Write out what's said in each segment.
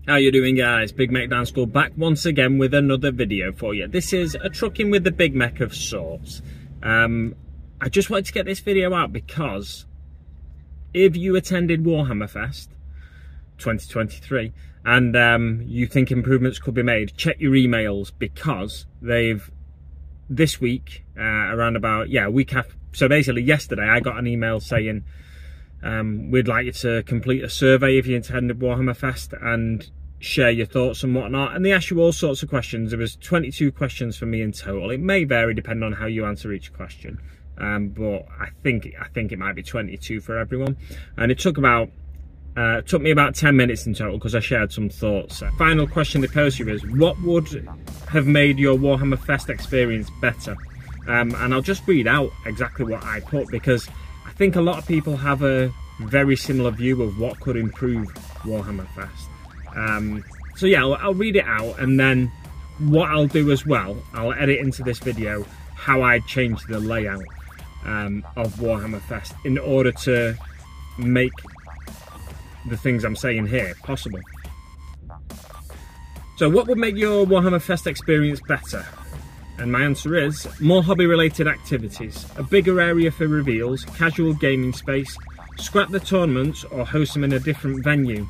How you doing, guys? Big Mech Down School back once again with another video for you. This is a trucking with the Big Mech of sorts. I just wanted to get this video out because if you attended Warhammer Fest 2023 and you think improvements could be made, check your emails, because they've this week around about a week after. So basically yesterday I got an email saying we'd like you to complete a survey if you attended Warhammer Fest and share your thoughts and whatnot, and they asked you all sorts of questions. There was 22 questions for me in total. It may vary depending on how you answer each question, but I think it might be 22 for everyone. And it took me about 10 minutes in total because I shared some thoughts. Final question they posed you is, what would have made your Warhammer Fest experience better? And I'll just read out exactly what I put, because I think a lot of people have a very similar view of what could improve Warhammer Fest. So yeah, I'll read it out, and then what I'll do as well, I'll edit into this video how I change the layout of Warhammer Fest in order to make the things I'm saying here possible. So what would make your Warhammer Fest experience better? And my answer is more hobby related activities, a bigger area for reveals, casual gaming space, scrap the tournaments or host them in a different venue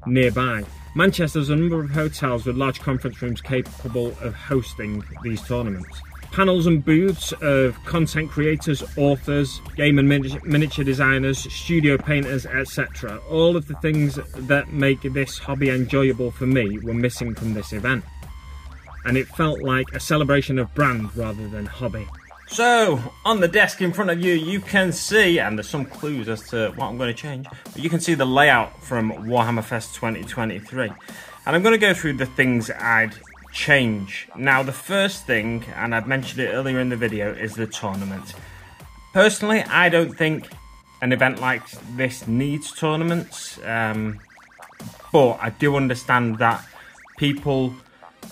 nearby. Manchester has a number of hotels with large conference rooms capable of hosting these tournaments. Panels and booths of content creators, authors, game and miniature designers, studio painters, etc. All of the things that make this hobby enjoyable for me were missing from this event, and it felt like a celebration of brand rather than hobby. So, on the desk in front of you, you can see, and there's some clues as to what I'm going to change, but you can see the layout from Warhammer Fest 2023. And I'm going to go through the things I'd change. Now, the first thing, and I've mentioned it earlier in the video, is the tournament. Personally, I don't think an event like this needs tournaments, but I do understand that people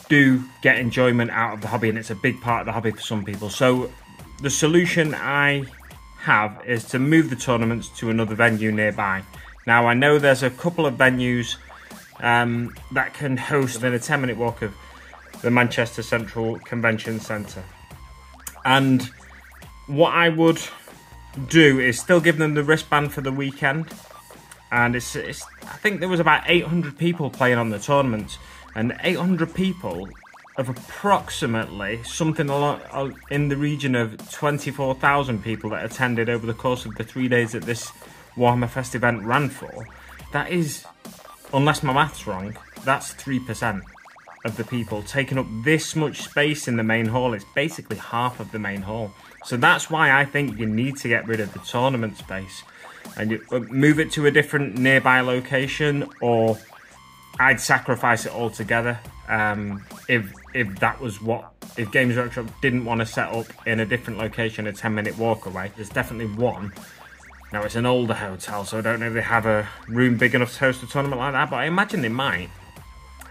do get enjoyment out of the hobby, and it's a big part of the hobby for some people. So the solution I have is to move the tournaments to another venue nearby. Now, I know there's a couple of venues that can host within a 10-minute walk of the Manchester Central Convention Centre, and what I would do is still give them the wristband for the weekend. And it's I think there was about 800 people playing on the tournament, and 800 people of approximately something in the region of 24,000 people that attended over the course of the 3 days that this Warhammer Fest event ran for. That is, unless my math's wrong, that's 3% of the people taking up this much space in the main hall. It's basically half of the main hall. So that's why I think you need to get rid of the tournament space and you move it to a different nearby location, or I'd sacrifice it altogether. If that was if Games Workshop didn't want to set up in a different location, a 10-minute walk away. There's definitely one. Now, it's an older hotel, so I don't know if they have a room big enough to host a tournament like that, but I imagine they might.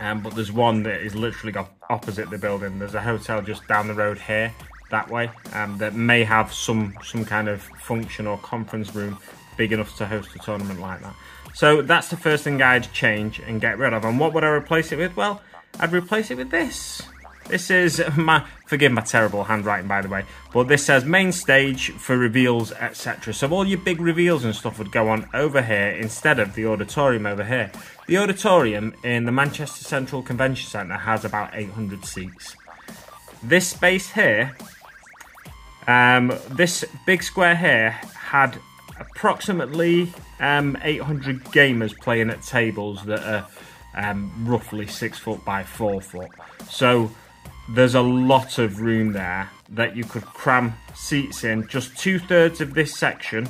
But there's one that is literally opposite the building. There's a hotel just down the road here, that way, that may have some kind of function or conference room big enough to host a tournament like that. So that's the first thing I'd change and get rid of. And what would I replace it with? Well, I'd replace it with this. This is forgive my terrible handwriting, by the way, but this says main stage for reveals, etc. So all your big reveals and stuff would go on over here instead of the auditorium over here. The auditorium in the Manchester Central Convention Centre has about 800 seats. This space here, this big square here, had approximately 800 gamers playing at tables that are roughly 6 foot by 4 foot. So there's a lot of room there that you could cram seats in. Just 2/3 of this section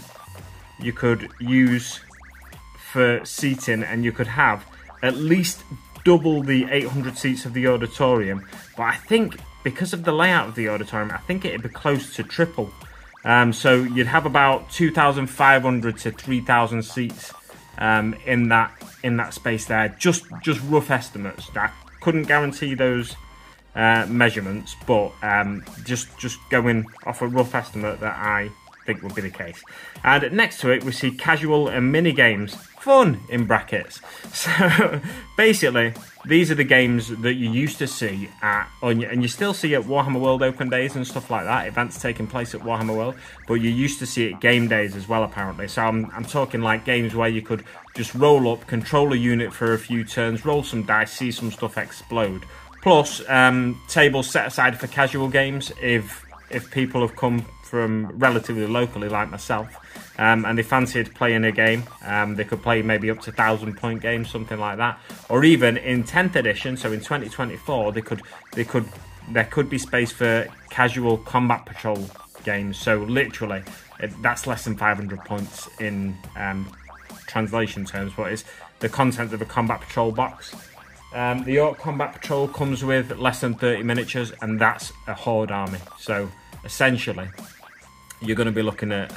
you could use for seating, and you could have at least double the 800 seats of the auditorium. But I think because of the layout of the auditorium, I think it'd be close to triple. So you'd have about 2,500 to 3,000 seats in that space there. Just rough estimates. I couldn't guarantee those measurements, but just going off a rough estimate that I think would be the case. And next to it, we see casual and mini games, fun in brackets. So basically, these are the games that you used to see and you still see at Warhammer World Open Days and stuff like that, events taking place at Warhammer World, but you used to see it game days as well, apparently. So I'm talking like games where you could just roll up, control a unit for a few turns, roll some dice, see some stuff explode. Plus, tables set aside for casual games if people have come from relatively locally, like myself, and they fancied playing a game. They could play maybe up to 1,000-point games, something like that. Or even in 10th edition, so in 2024, there could be space for casual combat patrol games. So literally, that's less than 500 points in translation terms, but it's the content of a combat patrol box. The Orc Combat Patrol comes with less than 30 miniatures, and that's a Horde army. So essentially, you're going to be looking at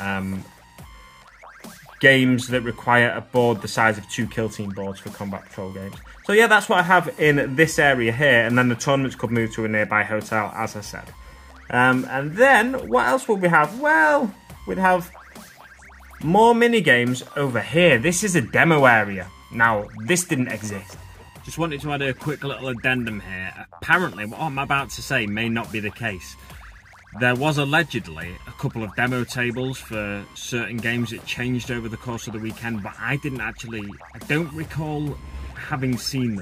games that require a board the size of 2 kill team boards for combat patrol games. So yeah, that's what I have in this area here, and then the tournaments could move to a nearby hotel, as I said. And then, what else would we have? Well, we'd have more mini games over here. This is a demo area. Now, this didn't exist. Just wanted to add a quick little addendum here. Apparently, what I'm about to say may not be the case. There was allegedly a couple of demo tables for certain games that changed over the course of the weekend, but I don't recall having seen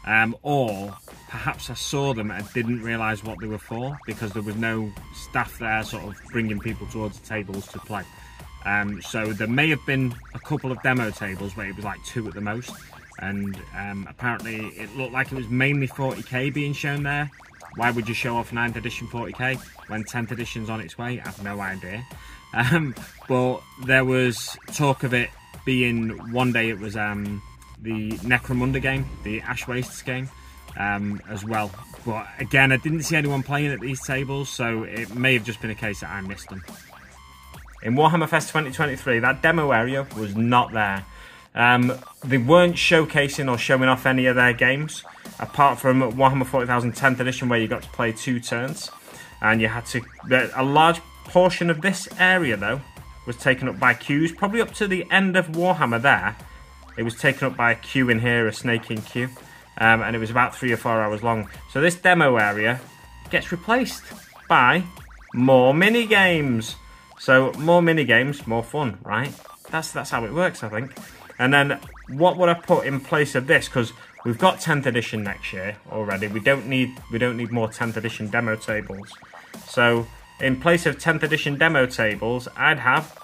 them. Or perhaps I saw them and didn't realise what they were for, because there was no staff there sort of bringing people towards the tables to play. So there may have been a couple of demo tables where it was like 2 at the most. And apparently it looked like it was mainly 40k being shown there. Why would you show off 9th edition 40k when 10th edition's on its way? I have no idea. But there was talk of it being, one day it was the Necromunda game, the Ash Wastes game, as well. But again, I didn't see anyone playing at these tables, so it may have just been a case that I missed them. In Warhammer Fest 2023, that demo area was not there. They weren't showcasing or showing off any of their games, apart from Warhammer 40,000 10th edition, where you got to play 2 turns, and you had to. A large portion of this area, though, was taken up by queues, probably up to the end of Warhammer there. It was taken up by a queue in here, a snaking queue, and it was about 3 or 4 hours long. So this demo area gets replaced by more mini games. So more mini games, more fun, right? That's how it works, I think. And then what would I put in place of this? Because we've got 10th edition next year already. We don't need more 10th edition demo tables. So in place of 10th edition demo tables, I'd have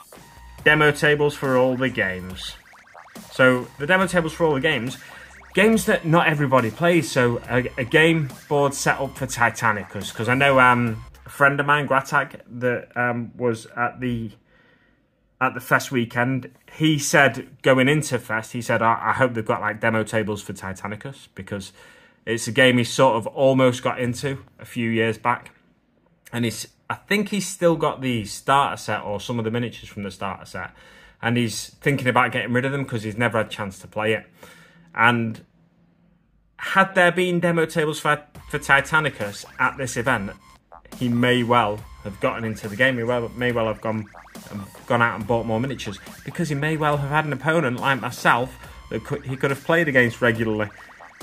demo tables for all the games. So the demo tables for all the games that not everybody plays. So a game board set up for Titanicus. Because I know a friend of mine, Gratag, that was at the Fest weekend, he said, going into Fest, he said, I hope they've got like demo tables for Titanicus, because it's a game he sort of almost got into a few years back. And I think he's still got the starter set or some of the miniatures from the starter set. And he's thinking about getting rid of them because he's never had a chance to play it. And had there been demo tables for Titanicus at this event, he may well have gotten into the game. He may well have gone out and bought more miniatures, because he may well have had an opponent like myself that he could have played against regularly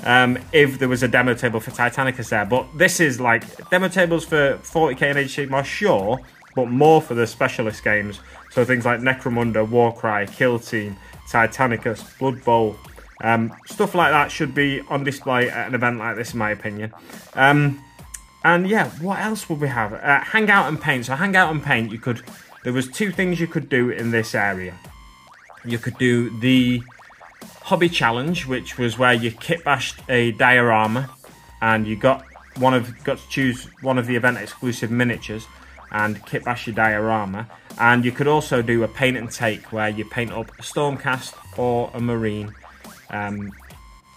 if there was a demo table for Titanicus there. But this is like demo tables for 40k and HC more, sure, but more for the specialist games. So things like Necromunda, Warcry, Kill Team, Titanicus, Blood Bowl, stuff like that should be on display at an event like this, in my opinion. And yeah, what else would we have? Hangout and paint. So hangout and paint, there was 2 things you could do in this area. You could do the hobby challenge, which was where you kit bashed a diorama, and you got to choose one of the event exclusive miniatures and kit bash your diorama. And you could also do a paint and take, where you paint up a Stormcast or a Marine,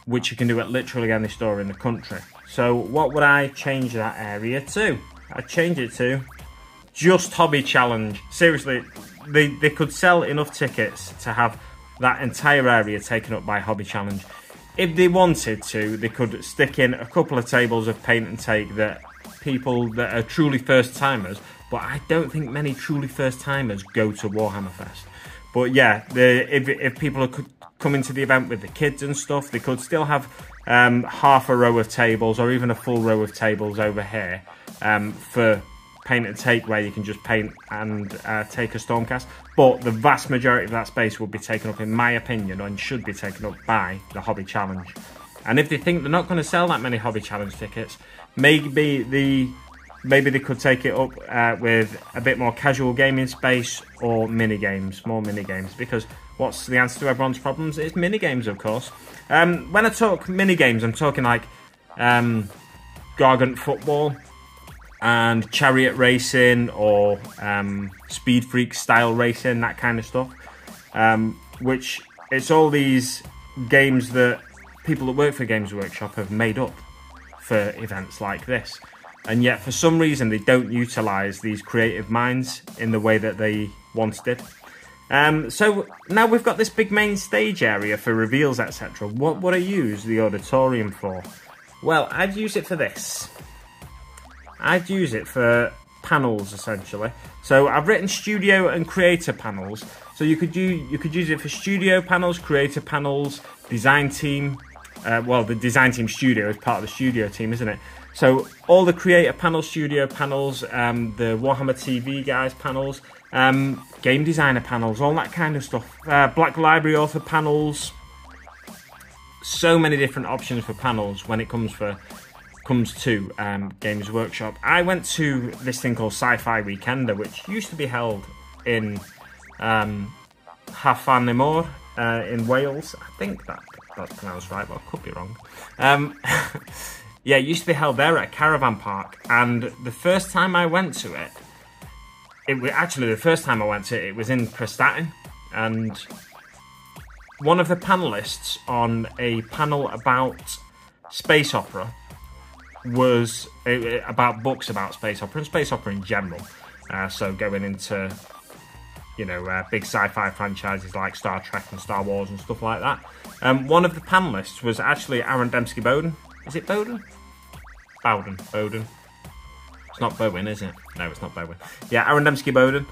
which you can do at literally any store in the country. So what would I change that area to? I'd change it to just hobby challenge. Seriously, they could sell enough tickets to have that entire area taken up by hobby challenge. If they wanted to, they could stick in a couple of tables of paint and take that people that are truly first timers but I don't think many truly first-timers go to Warhammer Fest. But yeah, if people are coming to the event with the kids and stuff, they could still have half a row of tables or even a full row of tables over here for paint and take, where you can just paint and take a Stormcast. But the vast majority of that space will be taken up, in my opinion, and should be taken up by the Hobby Challenge. And if they think they're not going to sell that many Hobby Challenge tickets, maybe they could take it up with a bit more casual gaming space or more mini games. Because what's the answer to everyone's problems? It's mini games, of course. When I talk mini games, I'm talking like Gargant football and chariot racing, or Speed Freak style racing, that kind of stuff. Which it's all these games that people that work for Games Workshop have made up for events like this. And yet, for some reason, they don't utilise these creative minds in the way that they once did. So now we've got this big main stage area for reveals, etc. What would I use the auditorium for? Well, I'd use it for this. I'd use it for panels, essentially. So I've written studio and creator panels. So you could use it for studio panels, creator panels, design team. Well, the design team studio is part of the studio team, isn't it? So all the creator panels, studio panels, the Warhammer TV guys panels, game designer panels, all that kind of stuff. Black Library author panels. So many different options for panels when it comes to Games Workshop. I went to this thing called Sci-Fi Weekender, which used to be held in Hafan-y-Môr in Wales. I think that's pronounced right, but I could be wrong. Yeah, it used to be held there at a caravan park, and the first time I went to it, it was in Prestatyn, and one of the panelists on a panel about space opera was about books about space opera and space opera in general. So going into, big sci-fi franchises like Star Trek and Star Wars and stuff like that. One of the panelists was actually Aaron Dembski-Bowden. Is it Bowden? Bowden. It's not Bowen, is it? No, it's not Bowen. Yeah, Aaron Dembski-Bowden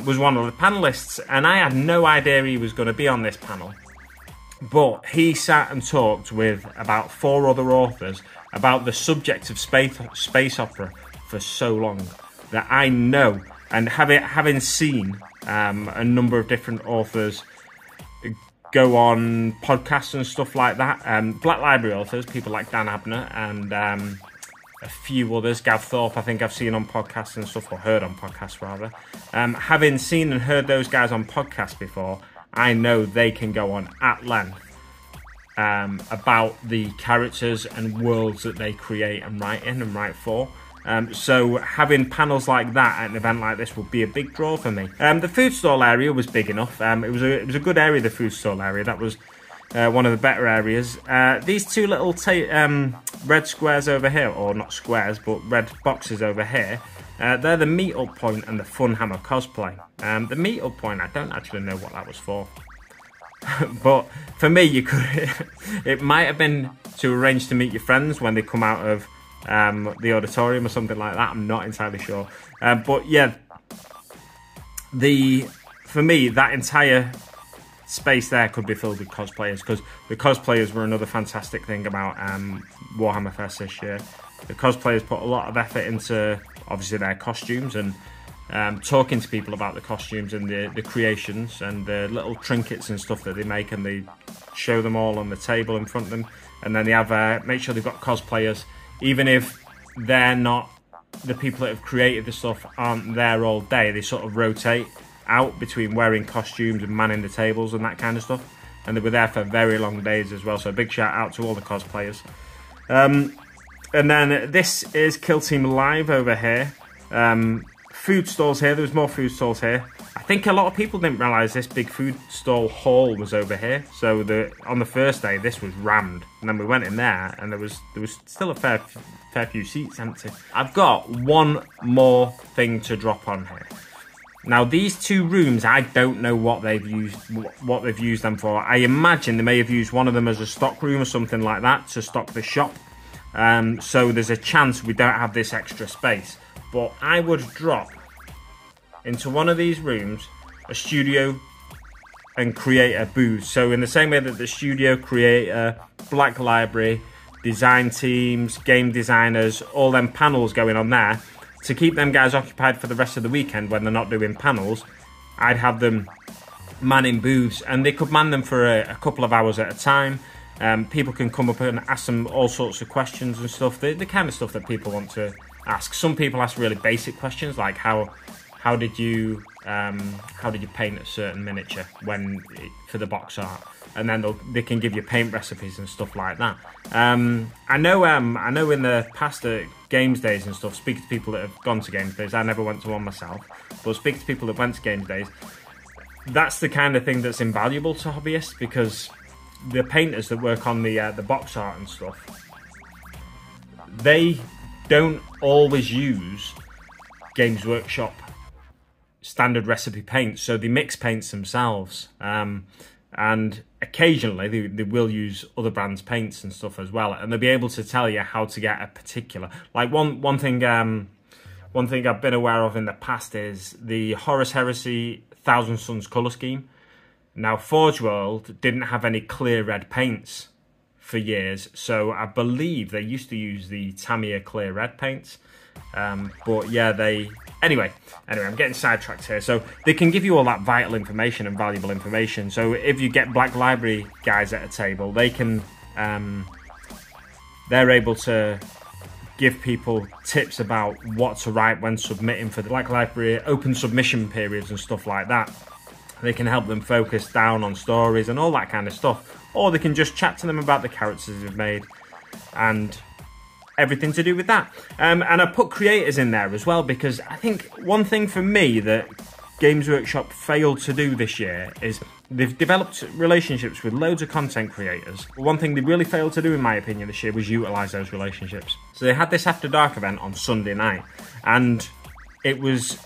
was one of the panelists, and I had no idea he was going to be on this panel. But he sat and talked with about 4 other authors about the subject of space opera for so long that I know, and having seen a number of different authors go on podcasts and stuff like that, Black Library authors, people like Dan Abner and a few others, Gav Thorpe, I think I've seen on podcasts and stuff, or heard on podcasts rather. Having seen and heard those guys on podcasts before, I know they can go on at length about the characters and worlds that they create and write in and write for. So having panels like that at an event like this would be a big draw for me. The food stall area was big enough. It was a good area, the food stall area. That was one of the better areas. These two little red squares over here, or not squares, but red boxes over here, they're the meet-up point and the Funhammer cosplay. The meet-up point, I don't actually know what that was for. But for me, it might have been to arrange to meet your friends when they come out of the auditorium or something like that. I'm not entirely sure. But yeah, for me, that entire space there could be filled with cosplayers, because the cosplayers were another fantastic thing about Warhammer Fest this year. The cosplayers put a lot of effort into, obviously, their costumes and talking to people about the costumes and the creations and the little trinkets and stuff that they make, and they show them all on the table in front of them. And then they have make sure they've got cosplayers, even if they're not, the people that have created the stuff aren't there all day. They sort of rotate out between wearing costumes and manning the tables and that kind of stuff, and they were there for very long days as well. So a big shout out to all the cosplayers. And then this is Kill Team Live over here. Food stalls here. There was more food stalls here. I think a lot of people didn't realise this big food stall hall was over here. So on the first day, this was rammed, and then we went in there, and there was still a fair few seats empty. I've got one more thing to drop on here. Now, these two rooms, I don't know what they've used them for. I imagine they may have used one of them as a stock room or something like that to stock the shop. So there's a chance we don't have this extra space. But I would drop into one of these rooms a studio and creator booth. So in the same way that the studio, creator, Black Library, design teams, game designers, all them panels going on there, to keep them guys occupied for the rest of the weekend when they're not doing panels, I'd have them manning booths, and they could man them for a couple of hours at a time. People can come up and ask them all sorts of questions and stuff, the kind of stuff that people want to ask. Some people ask really basic questions like how did you paint a certain miniature for the box art, and then they can give you paint recipes and stuff like that. I know in the past at Games Days and stuff, speaking to people that have gone to Games Days, I never went to one myself, but speaking to people that went to Games Days, that's the kind of thing that's invaluable to hobbyists, because the painters that work on the box art and stuff, they don't always use Games Workshop standard recipe paints, so they mix paints themselves, and occasionally they will use other brands' paints and stuff as well, and they'll be able to tell you how to get a particular, like one thing I've been aware of in the past is the Horus Heresy Thousand Suns colour scheme. Now, Forge World didn't have any clear red paints for years, so I believe they used to use the Tamiya clear red paints. But yeah, anyway, I'm getting sidetracked here. So they can give you all that vital information and valuable information. So if you get Black Library guys at a table, they can, they're able to give people tips about what to write when submitting for the Black Library open submission periods and stuff like that. They can help them focus down on stories and all that kind of stuff. Or they can just chat to them about the characters they've made and everything to do with that. And I put creators in there as well, because I think one thing for me that Games Workshop failed to do this year is they've developed relationships with loads of content creators. One thing they really failed to do, in my opinion, this year was utilise those relationships. So they had this After Dark event on Sunday night, and it was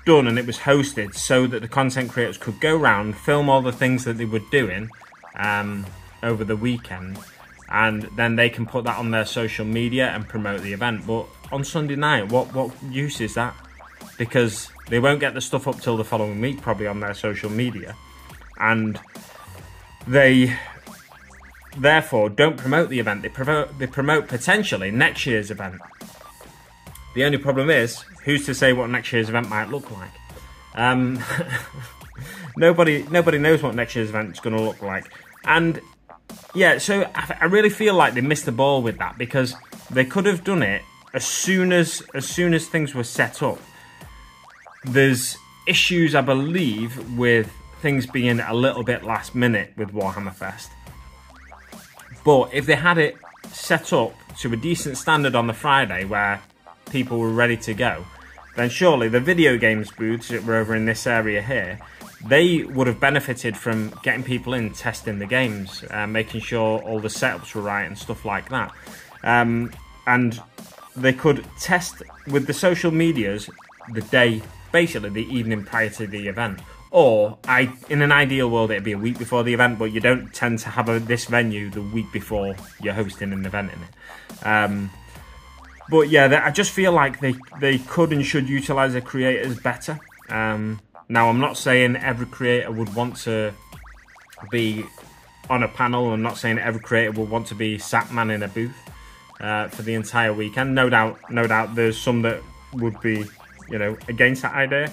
done and it was hosted so that the content creators could go around, film all the things that they were doing over the weekend, and then they can put that on their social media and promote the event. But on Sunday night, what use is that? Because they won't get the stuff up till the following week, probably, on their social media, and they therefore don't promote the event. They promote potentially next year's event. The only problem is, who's to say what next year's event might look like? Nobody knows what next year's event is going to look like. And yeah, so I really feel like they missed the ball with that, because they could have done it as soon as things were set up. There's issues, I believe, with things being a little bit last minute with Warhammer Fest. But if they had it set up to a decent standard on the Friday where people were ready to go, then surely the video games booths that were over in this area here, they would have benefited from getting people in, testing the games, making sure all the setups were right and stuff like that. And they could test with the social medias the day, basically the evening prior to the event. Or, in an ideal world, it'd be a week before the event, but you don't tend to have this venue the week before you're hosting an event in it. But yeah, I just feel like they could and should utilise their creators better. Now, I'm not saying every creator would want to be on a panel. I'm not saying every creator would want to be sat man in a booth for the entire weekend. No doubt there's some that would be, against that idea.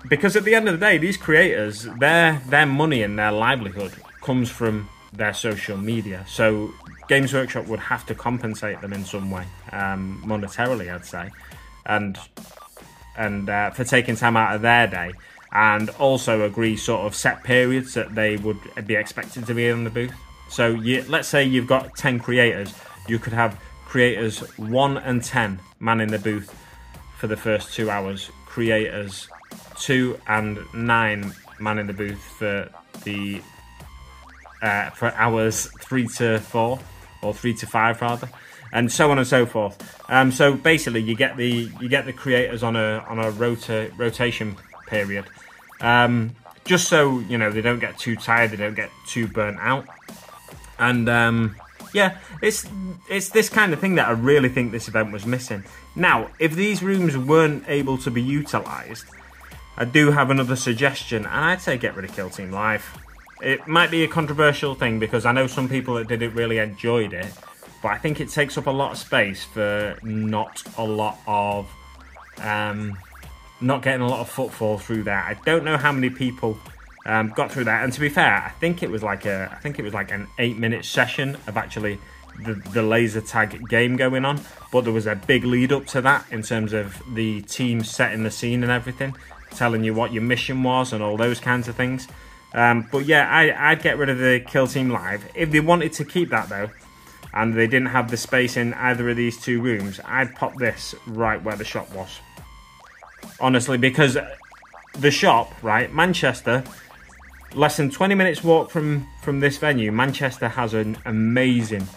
Because at the end of the day, these creators, their money and their livelihood comes from their social media. So Games Workshop would have to compensate them in some way, monetarily, I'd say, and for taking time out of their day, and also agree sort of set periods that they would be expected to be in the booth. So let's say you've got 10 creators, you could have creators 1 and 10 man in the booth for the first 2 hours, creators 2 and 9 man in the booth for the for hours 3 to 4, or 3 to 5 rather, and so on and so forth. So basically, you get the creators on a rotation period, just so they don't get too tired, they don't get too burnt out, and yeah, it's this kind of thing that I really think this event was missing. Now, if these rooms weren't able to be utilised, I do have another suggestion, and I'd say get rid of Kill Team Live. It might be a controversial thing because I know some people that did it really enjoyed it, but I think it takes up a lot of space for not a lot of, not getting a lot of footfall through there. I don't know how many people got through that, and to be fair, I think it was like an 8-minute session of actually the laser tag game going on, but there was a big lead up to that in terms of the team setting the scene and everything, telling you what your mission was and all those kinds of things. But yeah, I'd get rid of the Kill Team Live. If they wanted to keep that though, and they didn't have the space in either of these two rooms, I'd pop this right where the shop was. Honestly, because the shop, right, Manchester, less than 20 minutes walk from this venue, Manchester has an amazing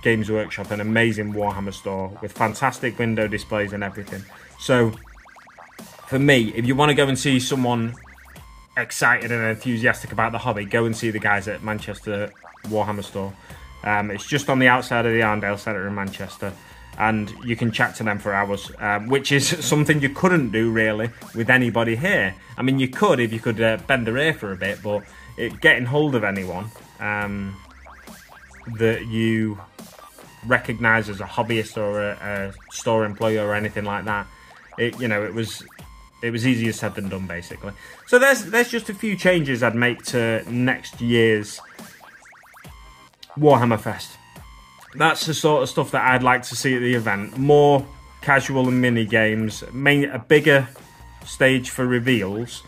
Games Workshop, an amazing Warhammer store with fantastic window displays and everything. So for me, if you want to go and see someone excited and enthusiastic about the hobby, go and see the guys at Manchester Warhammer store. It's just on the outside of the Arndale Centre in Manchester, and you can chat to them for hours, which is something you couldn't do really with anybody here. I mean, you could if you could bend their ear for a bit, but getting hold of anyone that you recognise as a hobbyist or a store employee or anything like that, it was easier said than done, basically. So there's just a few changes I'd make to next year's Warhammer Fest. That's the sort of stuff that I'd like to see at the event. More casual and mini games, a bigger stage for reveals,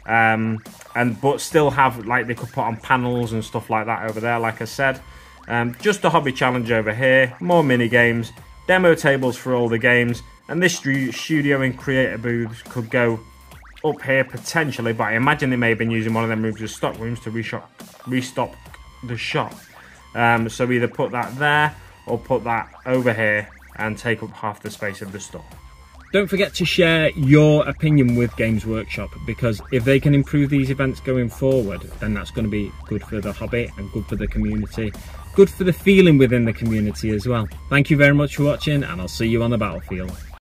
but still have, like, they could put on panels and stuff like that over there, like I said. Just a hobby challenge over here, more mini games, demo tables for all the games, and this studio and creator booth could go up here potentially, but I imagine they may have been using one of them rooms as stock rooms to restock the shop. So either put that there or put that over here and take up half the space of the store. Don't forget to share your opinion with Games Workshop, because if they can improve these events going forward, then that's going to be good for the hobby and good for the community, good for the feeling within the community as well. Thank you very much for watching, and I'll see you on the battlefield.